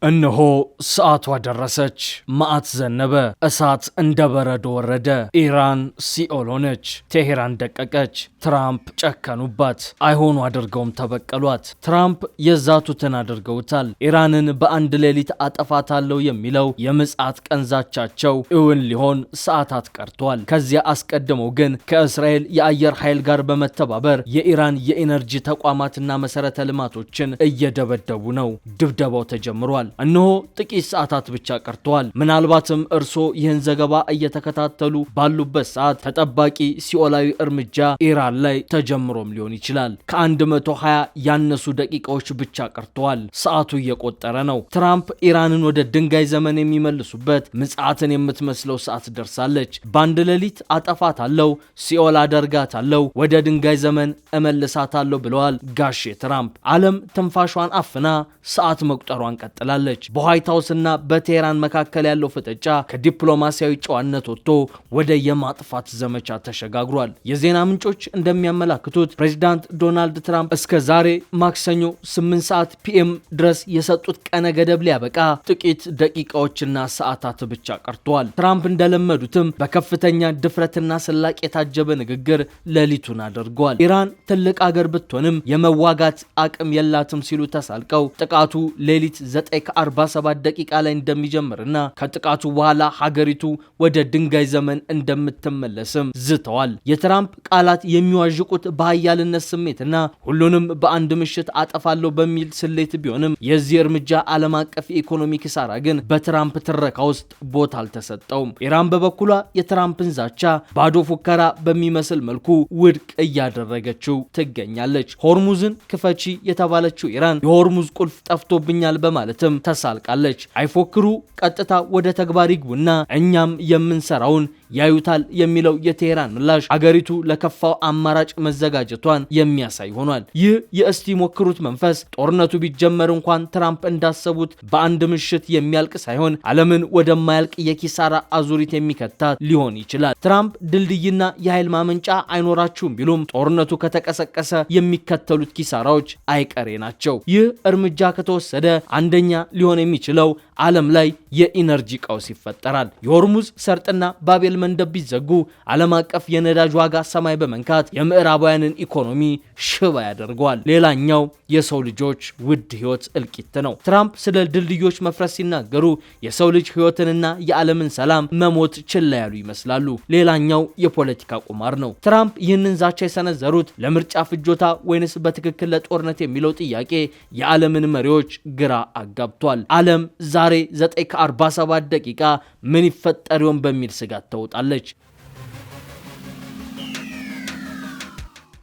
እነሆ ሰዓቷ ደረሰች። መዓት ዘነበ፣ እሳት እንደ በረዶ ወረደ። ኢራን ሲኦል ሆነች፣ ቴሄራን ደቀቀች። ትራምፕ ጨከኑባት፣ አይሆኑ አድርገውም ተበቀሏት። ትራምፕ የዛቱትን አድርገውታል። ኢራንን በአንድ ሌሊት አጠፋታለሁ የሚለው የምጽአት ቀንዛቻቸው እውን ሊሆን ሰዓታት ቀርቷል። ከዚያ አስቀድመው ግን ከእስራኤል የአየር ኃይል ጋር በመተባበር የኢራን የኢነርጂ ተቋማትና መሰረተ ልማቶችን እየደበደቡ ነው። ድብደባው ተጀምሯል። እነሆ ጥቂት ሰዓታት ብቻ ቀርተዋል። ምናልባትም እርሶ ይህን ዘገባ እየተከታተሉ ባሉበት ሰዓት ተጠባቂ ሲኦላዊ እርምጃ ኢራን ላይ ተጀምሮም ሊሆን ይችላል። ከ120 ያነሱ ደቂቃዎች ብቻ ቀርተዋል። ሰዓቱ እየቆጠረ ነው። ትራምፕ ኢራንን ወደ ድንጋይ ዘመን የሚመልሱበት ምጽአትን የምትመስለው ሰዓት ደርሳለች። በአንድ ሌሊት አጠፋታለሁ፣ ሲኦል አደርጋታለሁ፣ ወደ ድንጋይ ዘመን እመልሳታለሁ ብለዋል ጋሼ ትራምፕ። ዓለም ትንፋሿን አፍና ሰዓት መቁጠሯን ቀጥላለች። በዋይት ሃውስ እና በቴሄራን መካከል ያለው ፍጥጫ ከዲፕሎማሲያዊ ጨዋነት ወጥቶ ወደ የማጥፋት ዘመቻ ተሸጋግሯል። የዜና ምንጮች እንደሚያመላክቱት ፕሬዚዳንት ዶናልድ ትራምፕ እስከ ዛሬ ማክሰኞ 8 ሰዓት ፒኤም ድረስ የሰጡት ቀነ ገደብ ሊያበቃ ጥቂት ደቂቃዎችና ሰዓታት ብቻ ቀርተዋል። ትራምፕ እንደለመዱትም በከፍተኛ ድፍረትና ስላቅ የታጀበ ንግግር ሌሊቱን አድርገዋል። ኢራን ትልቅ አገር ብትሆንም የመዋጋት አቅም የላትም ሲሉ ተሳልቀው ጥቃቱ ሌሊት 9:47 ደቂቃ ላይ እንደሚጀምርና ከጥቃቱ በኋላ ሀገሪቱ ወደ ድንጋይ ዘመን እንደምትመለስም ዝተዋል። የትራምፕ ቃላት የሚዋዥቁት በኃያልነት ስሜትና ሁሉንም በአንድ ምሽት አጠፋለሁ በሚል ስሌት ቢሆንም የዚህ እርምጃ ዓለም አቀፍ የኢኮኖሚ ኪሳራ ግን በትራምፕ ትረካ ውስጥ ቦታ አልተሰጠውም። ኢራን በበኩሏ የትራምፕን ዛቻ ባዶ ፉከራ በሚመስል መልኩ ውድቅ እያደረገችው ትገኛለች። ሆርሙዝን ክፈቺ የተባለችው ኢራን የሆርሙዝ ቁልፍ ጠፍቶብኛል በማለትም ተሳልቃለች። አይፎክሩ፣ ቀጥታ ወደ ተግባር ይግቡና እኛም የምንሰራውን ያዩታል የሚለው የቴሄራን ምላሽ ሀገሪቱ ለከፋው አማራጭ መዘጋጀቷን የሚያሳይ ሆኗል። ይህ የእስቲ ሞክሩት መንፈስ ጦርነቱ ቢጀመር እንኳን ትራምፕ እንዳሰቡት በአንድ ምሽት የሚያልቅ ሳይሆን ዓለምን ወደማያልቅ የኪሳራ አዙሪት የሚከታት ሊሆን ይችላል። ትራምፕ ድልድይና የኃይል ማመንጫ አይኖራችሁም ቢሉም ጦርነቱ ከተቀሰቀሰ የሚከተሉት ኪሳራዎች አይቀሬ ናቸው። ይህ እርምጃ ከተወሰደ አንደኛ ሊሆን የሚችለው ዓለም ላይ የኢነርጂ ቀውስ ይፈጠራል። የሆርሙዝ ሰርጥና ባቤል መንደብ ቢዘጉ ዓለም አቀፍ የነዳጅ ዋጋ ሰማይ በመንካት የምዕራባውያንን ኢኮኖሚ ሽባ ያደርገዋል። ሌላኛው የሰው ልጆች ውድ ህይወት እልቂት ነው። ትራምፕ ስለ ድልድዮች መፍረስ ሲናገሩ የሰው ልጅ ህይወትንና የዓለምን ሰላም መሞት ችላ ያሉ ይመስላሉ። ሌላኛው የፖለቲካ ቁማር ነው። ትራምፕ ይህንን ዛቻ የሰነዘሩት ለምርጫ ፍጆታ ወይንስ በትክክል ለጦርነት የሚለው ጥያቄ የዓለምን መሪዎች ግራ አጋብቷል። ዓለም ዛሬ 9:47 ደቂቃ ምን ይፈጠር ይሆን በሚል ስጋት ተውጣለች።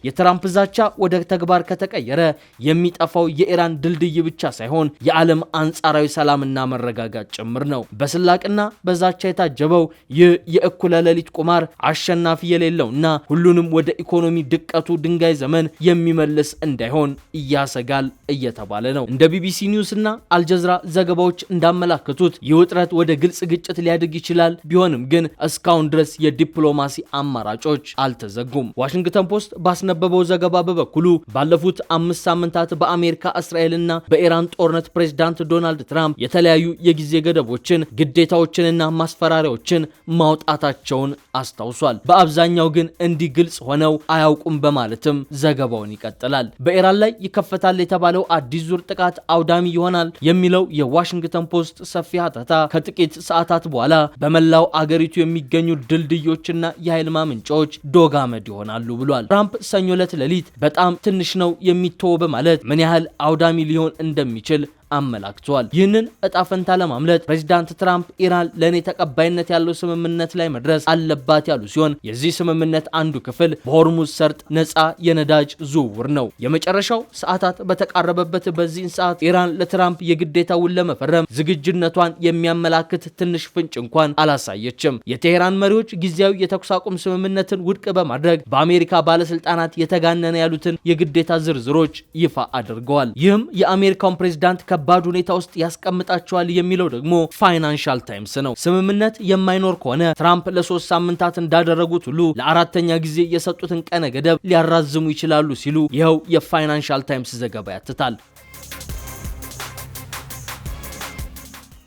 የትራምፕ ዛቻ ወደ ተግባር ከተቀየረ የሚጠፋው የኢራን ድልድይ ብቻ ሳይሆን የዓለም አንጻራዊ ሰላምና መረጋጋት ጭምር ነው። በስላቅና በዛቻ የታጀበው ይህ የእኩለ ሌሊት ቁማር አሸናፊ የሌለውና ሁሉንም ወደ ኢኮኖሚ ድቀቱ ድንጋይ ዘመን የሚመልስ እንዳይሆን እያሰጋል እየተባለ ነው። እንደ ቢቢሲ ኒውስ እና አልጀዝራ ዘገባዎች እንዳመላከቱት ይህ ውጥረት ወደ ግልጽ ግጭት ሊያድግ ይችላል። ቢሆንም ግን እስካሁን ድረስ የዲፕሎማሲ አማራጮች አልተዘጉም። ዋሽንግተን ፖስት በበው ዘገባ በበኩሉ ባለፉት 5 ሳምንታት በአሜሪካ እስራኤልና በኢራን ጦርነት ፕሬዝዳንት ዶናልድ ትራምፕ የተለያዩ የጊዜ ገደቦችን፣ ግዴታዎችንና ማስፈራሪያዎችን ማውጣታቸውን አስታውሷል። በአብዛኛው ግን እንዲህ ግልጽ ሆነው አያውቁም በማለትም ዘገባውን ይቀጥላል። በኢራን ላይ ይከፈታል የተባለው አዲስ ዙር ጥቃት አውዳሚ ይሆናል የሚለው የዋሽንግተን ፖስት ሰፊ ሀተታ ከጥቂት ሰዓታት በኋላ በመላው አገሪቱ የሚገኙ ድልድዮችና የኃይል ማመንጫዎች ዶጋመድ ይሆናሉ ብሏል። ትራምፕ ሰኞ ዕለት ሌሊት በጣም ትንሽ ነው የሚተወው በማለት ምን ያህል አውዳሚ ሊሆን እንደሚችል አመላክቷል። ይህንን እጣ ፈንታ ለማምለጥ ፕሬዚዳንት ትራምፕ ኢራን ለኔ ተቀባይነት ያለው ስምምነት ላይ መድረስ አለባት ያሉ ሲሆን የዚህ ስምምነት አንዱ ክፍል በሆርሙዝ ሰርጥ ነፃ የነዳጅ ዝውውር ነው። የመጨረሻው ሰዓታት በተቃረበበት በዚህ ሰዓት ኢራን ለትራምፕ የግዴታ ውል ለመፈረም ዝግጁነቷን የሚያመላክት ትንሽ ፍንጭ እንኳን አላሳየችም። የቴሄራን መሪዎች ጊዜያዊ የተኩስ አቁም ስምምነትን ውድቅ በማድረግ በአሜሪካ ባለስልጣናት የተጋነነ ያሉትን የግዴታ ዝርዝሮች ይፋ አድርገዋል። ይህም የአሜሪካውን ፕሬዚዳንት ከባድ ሁኔታ ውስጥ ያስቀምጣቸዋል የሚለው ደግሞ ፋይናንሻል ታይምስ ነው። ስምምነት የማይኖር ከሆነ ትራምፕ ለ3 ሳምንታት እንዳደረጉት ሁሉ ለአራተኛ ጊዜ የሰጡትን ቀነ ገደብ ሊያራዝሙ ይችላሉ ሲሉ ይኸው የፋይናንሻል ታይምስ ዘገባ ያትታል።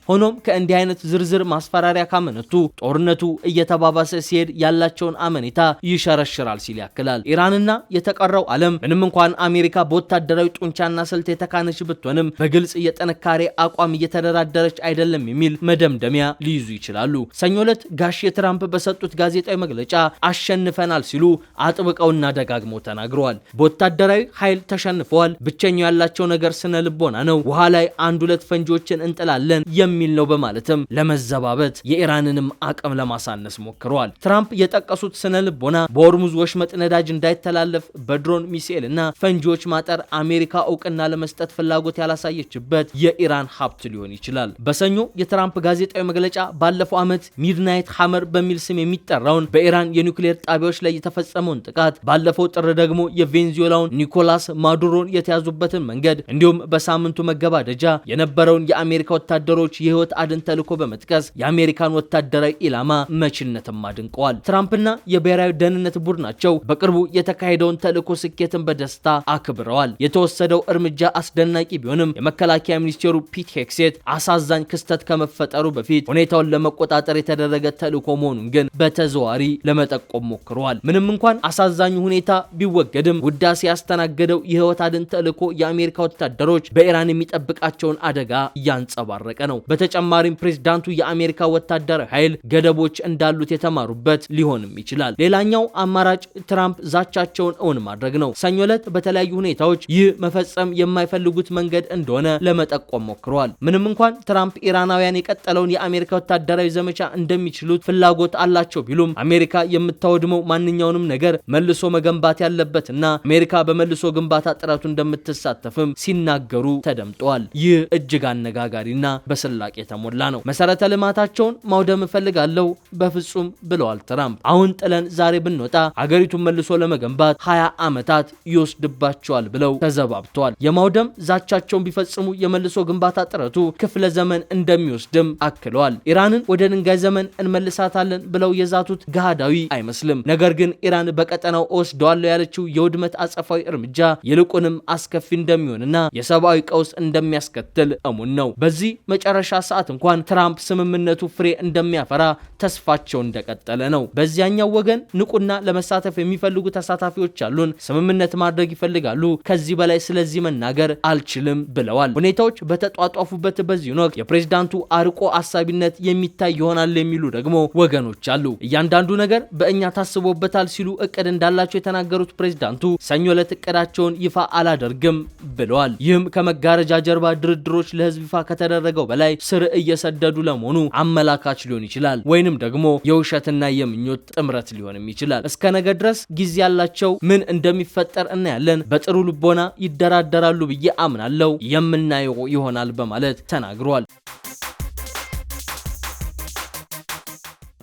ሆኖም ከእንዲህ አይነት ዝርዝር ማስፈራሪያ ካመነቱ ጦርነቱ እየተባባሰ ሲሄድ ያላቸውን አመኔታ ይሸረሽራል ሲል ያክላል። ኢራንና የተቀረው ዓለም ምንም እንኳን አሜሪካ በወታደራዊ ጡንቻና ስልት የተካነች ብትሆንም በግልጽ የጥንካሬ አቋም እየተደራደረች አይደለም የሚል መደምደሚያ ሊይዙ ይችላሉ። ሰኞ ዕለት ጋሼ ትራምፕ በሰጡት ጋዜጣዊ መግለጫ አሸንፈናል ሲሉ አጥብቀውና ደጋግመው ተናግረዋል። በወታደራዊ ኃይል ተሸንፈዋል። ብቸኛው ያላቸው ነገር ስነ ልቦና ነው። ውሃ ላይ አንድ ሁለት ፈንጂዎችን እንጥላለን የሚል ነው በማለትም ለመዘባበት የኢራንንም አቅም ለማሳነስ ሞክረዋል። ትራምፕ የጠቀሱት ስነ ልቦና በሆርሙዝ ወሽመጥ ነዳጅ እንዳይተላለፍ በድሮን ሚሳኤል እና ፈንጂዎች ማጠር አሜሪካ እውቅና ለመስጠት ፍላጎት ያላሳየችበት የኢራን ሀብት ሊሆን ይችላል። በሰኞ የትራምፕ ጋዜጣዊ መግለጫ ባለፈው ዓመት ሚድናይት ሐመር በሚል ስም የሚጠራውን በኢራን የኒውክሌር ጣቢያዎች ላይ የተፈጸመውን ጥቃት፣ ባለፈው ጥር ደግሞ የቬንዙዌላውን ኒኮላስ ማዱሮን የተያዙበትን መንገድ እንዲሁም በሳምንቱ መገባደጃ የነበረውን የአሜሪካ ወታደሮች የህይወት አድን ተልዕኮ በመጥቀስ የአሜሪካን ወታደራዊ ኢላማ መቺነትም አድንቀዋል። ትራምፕና የብሔራዊ ደህንነት ቡድናቸው በቅርቡ የተካሄደውን ተልዕኮ ስኬትን በደስታ አክብረዋል። የተወሰደው እርምጃ አስደናቂ ቢሆንም የመከላከያ ሚኒስቴሩ ፒት ሄግሴት አሳዛኝ ክስተት ከመፈጠሩ በፊት ሁኔታውን ለመቆጣጠር የተደረገ ተልዕኮ መሆኑን ግን በተዘዋዋሪ ለመጠቆም ሞክረዋል። ምንም እንኳን አሳዛኙ ሁኔታ ቢወገድም ውዳሴ ያስተናገደው የህይወት አድን ተልዕኮ የአሜሪካ ወታደሮች በኢራን የሚጠብቃቸውን አደጋ እያንጸባረቀ ነው። በተጨማሪም ፕሬዝዳንቱ የአሜሪካ ወታደራዊ ኃይል ገደቦች እንዳሉት የተማሩበት ሊሆንም ይችላል። ሌላኛው አማራጭ ትራምፕ ዛቻቸውን እውን ማድረግ ነው። ሰኞ ዕለት በተለያዩ ሁኔታዎች ይህ መፈጸም የማይፈልጉት መንገድ እንደሆነ ለመጠቆም ሞክረዋል። ምንም እንኳን ትራምፕ ኢራናውያን የቀጠለውን የአሜሪካ ወታደራዊ ዘመቻ እንደሚችሉት ፍላጎት አላቸው ቢሉም አሜሪካ የምታወድመው ማንኛውንም ነገር መልሶ መገንባት ያለበትና አሜሪካ በመልሶ ግንባታ ጥረቱ እንደምትሳተፍም ሲናገሩ ተደምጠዋል። ይህ እጅግ አነጋጋሪና በስላቅ የተሞላ ነው። መሰረተ ልማታቸውን ማውደም እፈልጋለሁ በፍጹም ብለዋል ትራምፕ። አሁን ጥለን ዛሬ ብንወጣ አገሪቱን መልሶ ለመገንባት 20 ዓመታት ይወስድባቸዋል ብለው ተዘባብተዋል። የማውደም ዛቻቸውን ቢፈጽሙ የመልሶ ግንባታ ጥረቱ ክፍለ ዘመን እንደሚወስድም አክለዋል። ኢራንን ወደ ድንጋይ ዘመን እንመልሳታለን ብለው የዛቱት ገሃዳዊ አይመስልም። ነገር ግን ኢራን በቀጠናው ወስደዋለሁ ያለችው የውድመት አጸፋዊ እርምጃ ይልቁንም አስከፊ እንደሚሆንና የሰብአዊ ቀውስ እንደሚያስከትል እሙን ነው። በዚህ መጨረሻ ሰዓት እንኳን ትራምፕ ስምምነቱ ፍሬ እንደሚያፈራ ተስፋቸው እንደቀጠለ ነው። በዚያኛው ወገን ንቁና ለመሳተፍ የሚፈልጉ ተሳታፊዎች አሉን። ስምምነት ማድረግ ይፈልጋሉ። ከዚህ በላይ ስለዚህ መናገር አልችልም ብለዋል። ሁኔታዎች በተጧጧፉበት በዚህ ወቅት የፕሬዝዳንቱ አርቆ አሳቢነት የሚታይ ይሆናል የሚሉ ደግሞ ወገኖች አሉ። እያንዳንዱ ነገር በእኛ ታስቦበታል ሲሉ እቅድ እንዳላቸው የተናገሩት ፕሬዝዳንቱ ሰኞ ዕለት እቅዳቸውን ይፋ አላደርግም ብለዋል። ይህም ከመጋረጃ ጀርባ ድርድሮች ለህዝብ ይፋ ከተደረገው በላይ ስር እየሰደዱ ለመሆኑ አመላካች ሊሆን ይችላል። ወይንም ደግሞ የውሸትና የምኞት ጥምረት ሊሆንም ይችላል። እስከ ነገ ድረስ ጊዜ ያላቸው ምን እንደሚፈጠር እናያለን። በጥሩ ልቦና ይደራደራሉ ብዬ አምናለሁ። የምናየው ይሆናል በማለት ተናግሯል።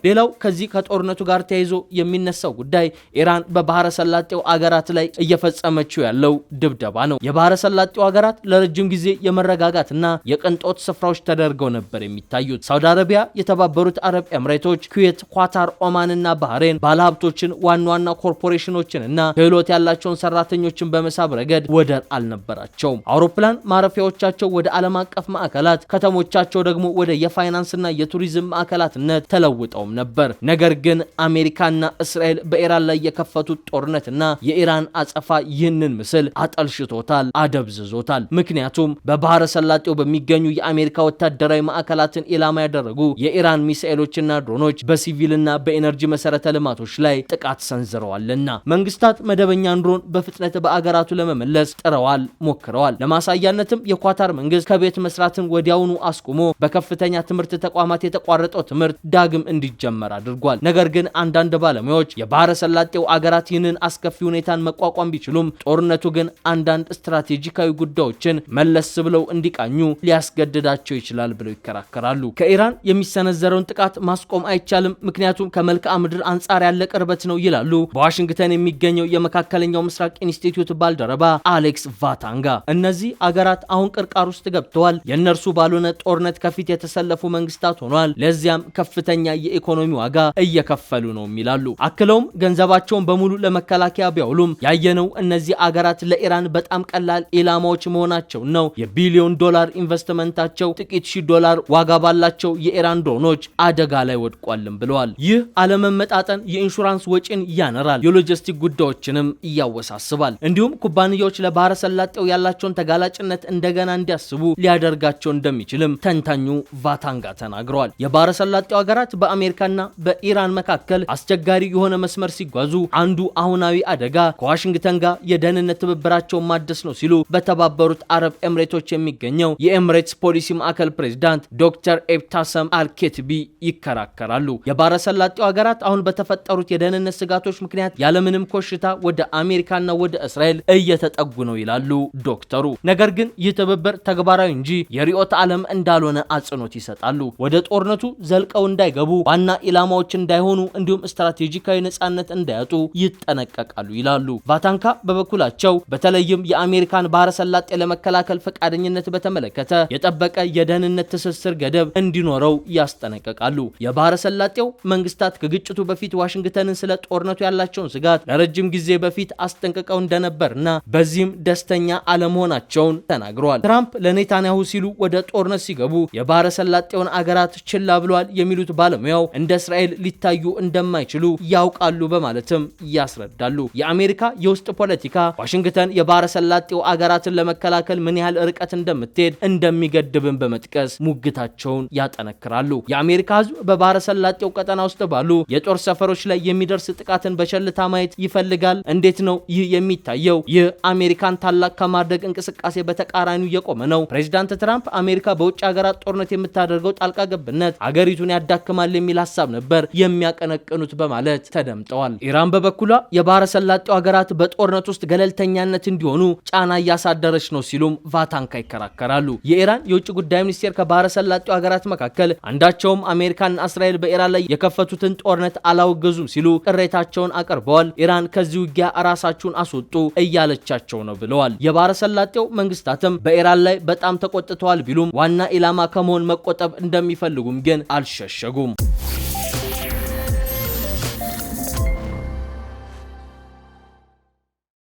ሌላው ከዚህ ከጦርነቱ ጋር ተያይዞ የሚነሳው ጉዳይ ኢራን በባህረ ሰላጤው አገራት ላይ እየፈጸመችው ያለው ድብደባ ነው። የባህረ ሰላጤው አገራት ለረጅም ጊዜ የመረጋጋትና የቅንጦት ስፍራዎች ተደርገው ነበር የሚታዩት። ሳውዲ አረቢያ፣ የተባበሩት አረብ ኤምሬቶች፣ ኩዌት፣ ኳታር፣ ኦማንና ባህሬን ባለሀብቶችን፣ ዋና ዋና ኮርፖሬሽኖችንና ክህሎት ያላቸውን ሰራተኞችን በመሳብ ረገድ ወደር አልነበራቸውም። አውሮፕላን ማረፊያዎቻቸው ወደ ዓለም አቀፍ ማዕከላት፣ ከተሞቻቸው ደግሞ ወደ የፋይናንስና የቱሪዝም ማዕከላትነት ተለውጠው ነበር። ነገር ግን አሜሪካና እስራኤል በኢራን ላይ የከፈቱት ጦርነትና የኢራን አጸፋ ይህንን ምስል አጠልሽቶታል፣ አደብዝዞታል። ምክንያቱም በባህረ ሰላጤው በሚገኙ የአሜሪካ ወታደራዊ ማዕከላትን ኢላማ ያደረጉ የኢራን ሚሳኤሎችና ድሮኖች በሲቪልና በኤነርጂ መሰረተ ልማቶች ላይ ጥቃት ሰንዝረዋልና መንግስታት መደበኛን ድሮን በፍጥነት በአገራቱ ለመመለስ ጥረዋል፣ ሞክረዋል። ለማሳያነትም የኳታር መንግስት ከቤት መስራትን ወዲያውኑ አስቁሞ በከፍተኛ ትምህርት ተቋማት የተቋረጠው ትምህርት ዳግም እንዲጀመር አድርጓል። ነገር ግን አንዳንድ ባለሙያዎች የባህረ ሰላጤው አገራት ይህንን አስከፊ ሁኔታን መቋቋም ቢችሉም ጦርነቱ ግን አንዳንድ ስትራቴጂካዊ ጉዳዮችን መለስ ብለው እንዲቃኙ ሊያስገድዳቸው ይችላል ብለው ይከራከራሉ። ከኢራን የሚሰነዘረውን ጥቃት ማስቆም አይቻልም፣ ምክንያቱም ከመልክዓ ምድር አንጻር ያለ ቅርበት ነው ይላሉ በዋሽንግተን የሚገኘው የመካከለኛው ምስራቅ ኢንስቲትዩት ባልደረባ አሌክስ ቫታንጋ። እነዚህ አገራት አሁን ቅርቃር ውስጥ ገብተዋል። የእነርሱ ባልሆነ ጦርነት ከፊት የተሰለፉ መንግስታት ሆኗል። ለዚያም ከፍተኛ የኢኮኖሚ የኢኮኖሚ ዋጋ እየከፈሉ ነው ይላሉ። አክለውም ገንዘባቸውን በሙሉ ለመከላከያ ቢያውሉም ያየነው እነዚህ አገራት ለኢራን በጣም ቀላል ኢላማዎች መሆናቸው ነው። የቢሊዮን ዶላር ኢንቨስትመንታቸው ጥቂት ሺህ ዶላር ዋጋ ባላቸው የኢራን ድሮኖች አደጋ ላይ ወድቋልም ብለዋል። ይህ አለመመጣጠን የኢንሹራንስ ወጪን ያነራል፣ የሎጂስቲክ ጉዳዮችንም ያወሳስባል። እንዲሁም ኩባንያዎች ለባህረ ሰላጤው ያላቸውን ተጋላጭነት እንደገና እንዲያስቡ ሊያደርጋቸው እንደሚችልም ተንታኙ ቫታንጋ ተናግረዋል። የባህረ ሰላጤው ሀገራት በአሜሪካና በኢራን መካከል አስቸጋሪ የሆነ መስመር ሲጓዙ አንዱ አሁናዊ አደጋ ከዋሽንግተን ጋር የደህንነት ትብብራቸውን ማደስ ነው ሲሉ በተባበሩት አረብ ኤምሬቶች የሚገኘው የኤምሬትስ ፖሊሲ ማዕከል ፕሬዝዳንት ዶክተር ኤብታሰም አልኬትቢ ይከራከራሉ። የባህረ ሰላጤው ሀገራት አሁን በተፈጠሩት የደህንነት ስጋቶች ምክንያት ያለምንም ኮሽታ ወደ አሜሪካና ወደ እስራኤል እየተጠጉ ነው ይላሉ ዶክተሩ። ነገር ግን ይህ ትብብር ተግባራዊ እንጂ የርዕዮተ ዓለም እንዳልሆነ አጽንኦት ይሰጣሉ። ወደ ጦርነቱ ዘልቀው እንዳይገቡ፣ ዋና ኢላማዎች እንዳይሆኑ እንዲሁም ስትራቴጂካዊ ነጻነት እንዳያጡ ይጠነቀቃሉ ይላሉ። ቫታንካ በበኩላቸው በተለይም የአሜሪካን ባህረ ሰላጤ ለመከላከል ፈቃደኝነት በተመለከተ የጠበቀ የደህንነት ትስስር ገደብ እንዲኖረው ያስጠነቅቃሉ። የባህረ ሰላጤው መንግስታት ከግጭቱ በፊት ዋሽንግተንን ስለ ጦርነቱ ያላቸውን ስጋት ለረጅም ጊዜ በፊት አስጠንቅቀው እንደነበርና በዚህም ደስተኛ አለመሆናቸውን ተናግረዋል። ትራምፕ ለኔታንያሁ ሲሉ ወደ ጦርነት ሲገቡ የባህረ ሰላጤውን አገራት ችላ ብለዋል የሚሉት ባለሙያው እንደ እስራኤል ሊታዩ እንደማይችሉ ያውቃሉ በማለትም ያስረዳሉ። የአሜሪካ የውስጥ ፖለቲካ ዋሽንግተን የባህረ ሰላጤው አገራትን ለመከላከል ምን ያህል ርቀት እንደምትሄድ እንደሚገድብን በመጥቀስ ሙግታቸውን ያጠነክራሉ። የአሜሪካ ሕዝብ በባህረ ሰላጤው ቀጠና ውስጥ ባሉ የጦር ሰፈሮች ላይ የሚደርስ ጥቃትን በቸልታ ማየት ይፈልጋል። እንዴት ነው ይህ የሚታየው? ይህ አሜሪካን ታላቅ ከማድረግ እንቅስቃሴ በተቃራኒው የቆመ ነው። ፕሬዚዳንት ትራምፕ አሜሪካ በውጭ ሀገራት ጦርነት የምታደርገው ጣልቃ ገብነት አገሪቱን ያዳክማል የሚል ሀሳብ ነበር የሚያቀነቅኑት በማለት ተደምጠዋል። ኢራን በበኩሏ የባህረ ሰላጤው ሀገራት በጦርነት ውስጥ ገለልተኛነት እንዲሆኑ ጫና እያሳደረች ነው ሲሉም ቫታንካ ይከራከራሉ። የኢራን የውጭ ጉዳይ ሚኒስቴር ከባህረ ሰላጤው ሀገራት መካከል አንዳቸውም አሜሪካና እስራኤል በኢራን ላይ የከፈቱትን ጦርነት አላወገዙም ሲሉ ቅሬታቸውን አቅርበዋል። ኢራን ከዚህ ውጊያ ራሳችሁን አስወጡ እያለቻቸው ነው ብለዋል። የባህረ ሰላጤው መንግስታትም በኢራን ላይ በጣም ተቆጥተዋል ቢሉም ዋና ኢላማ ከመሆን መቆጠብ እንደሚፈልጉም ግን አልሸሸጉም።